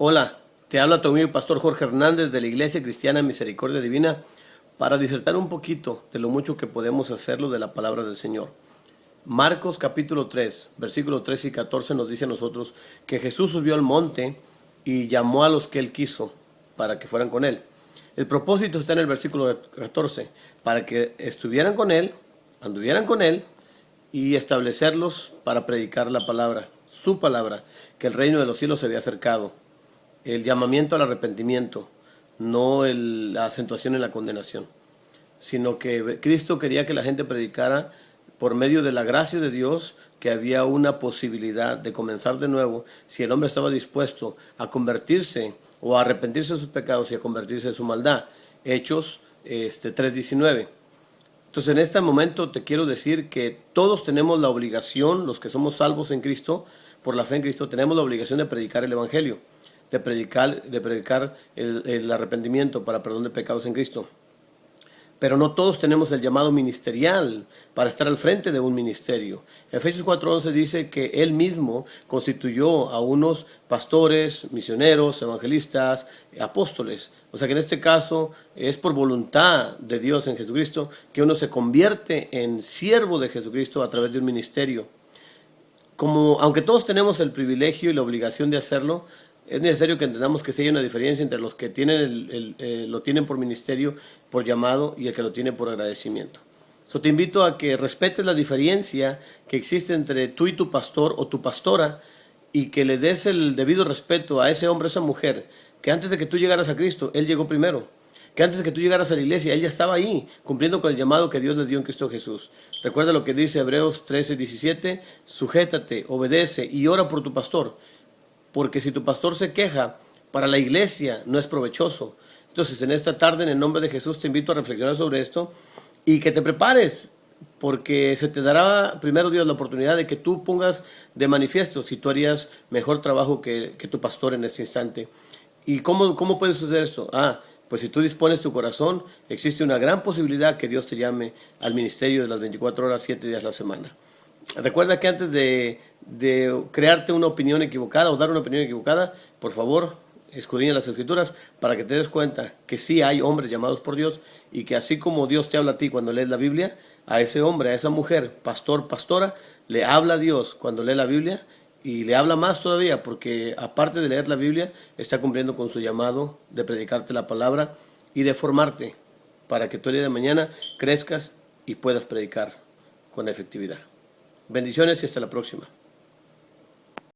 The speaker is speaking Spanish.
Hola, te habla tu amigo Pastor Jorge Hernández de la Iglesia Cristiana Misericordia Divina para disertar un poquito de lo mucho que podemos hacerlo de la palabra del Señor. Marcos capítulo 3, versículos 13 y 14 nos dice a nosotros que Jesús subió al monte y llamó a los que él quiso para que fueran con él. El propósito está en el versículo 14, para que estuvieran con él, anduvieran con él y establecerlos para predicar la palabra, su palabra, que el reino de los cielos se había acercado. El llamamiento al arrepentimiento, no la acentuación en la condenación, sino que Cristo quería que la gente predicara por medio de la gracia de Dios que había una posibilidad de comenzar de nuevo si el hombre estaba dispuesto a convertirse o a arrepentirse de sus pecados y a convertirse de su maldad. Hechos 3:19. Entonces en este momento te quiero decir que todos tenemos la obligación, los que somos salvos en Cristo, por la fe en Cristo, tenemos la obligación de predicar el Evangelio, de predicar el arrepentimiento para perdón de pecados en Cristo. Pero no todos tenemos el llamado ministerial para estar al frente de un ministerio. Efesios 4:11 dice que Él mismo constituyó a unos pastores, misioneros, evangelistas, apóstoles. O sea que en este caso es por voluntad de Dios en Jesucristo que uno se convierte en siervo de Jesucristo a través de un ministerio. Aunque todos tenemos el privilegio y la obligación de hacerlo, es necesario que entendamos que sí hay una diferencia entre los que tienen lo tienen por ministerio, por llamado, y el que lo tiene por agradecimiento. Te invito a que respetes la diferencia que existe entre tú y tu pastor o tu pastora, y que le des el debido respeto a ese hombre, a esa mujer, que antes de que tú llegaras a Cristo, Él llegó primero. Que antes de que tú llegaras a la iglesia, Él ya estaba ahí, cumpliendo con el llamado que Dios le dio en Cristo Jesús. Recuerda lo que dice Hebreos 13:17, sujétate, obedece y ora por tu pastor. Porque si tu pastor se queja, para la iglesia no es provechoso. Entonces, en esta tarde, en el nombre de Jesús, te invito a reflexionar sobre esto y que te prepares, porque se te dará, primero Dios, la oportunidad de que tú pongas de manifiesto si tú harías mejor trabajo que tu pastor en este instante. ¿Y cómo puede suceder esto? Pues si tú dispones tu corazón, existe una gran posibilidad que Dios te llame al ministerio de las 24 horas, 7 días a la semana. Recuerda que antes de crearte una opinión equivocada o dar una opinión equivocada, por favor, escudriña las Escrituras para que te des cuenta que sí hay hombres llamados por Dios y que así como Dios te habla a ti cuando lees la Biblia, a ese hombre, a esa mujer, pastor, pastora, le habla a Dios cuando lee la Biblia y le habla más todavía porque aparte de leer la Biblia, está cumpliendo con su llamado de predicarte la palabra y de formarte para que tú el día de mañana crezcas y puedas predicar con efectividad. Bendiciones y hasta la próxima.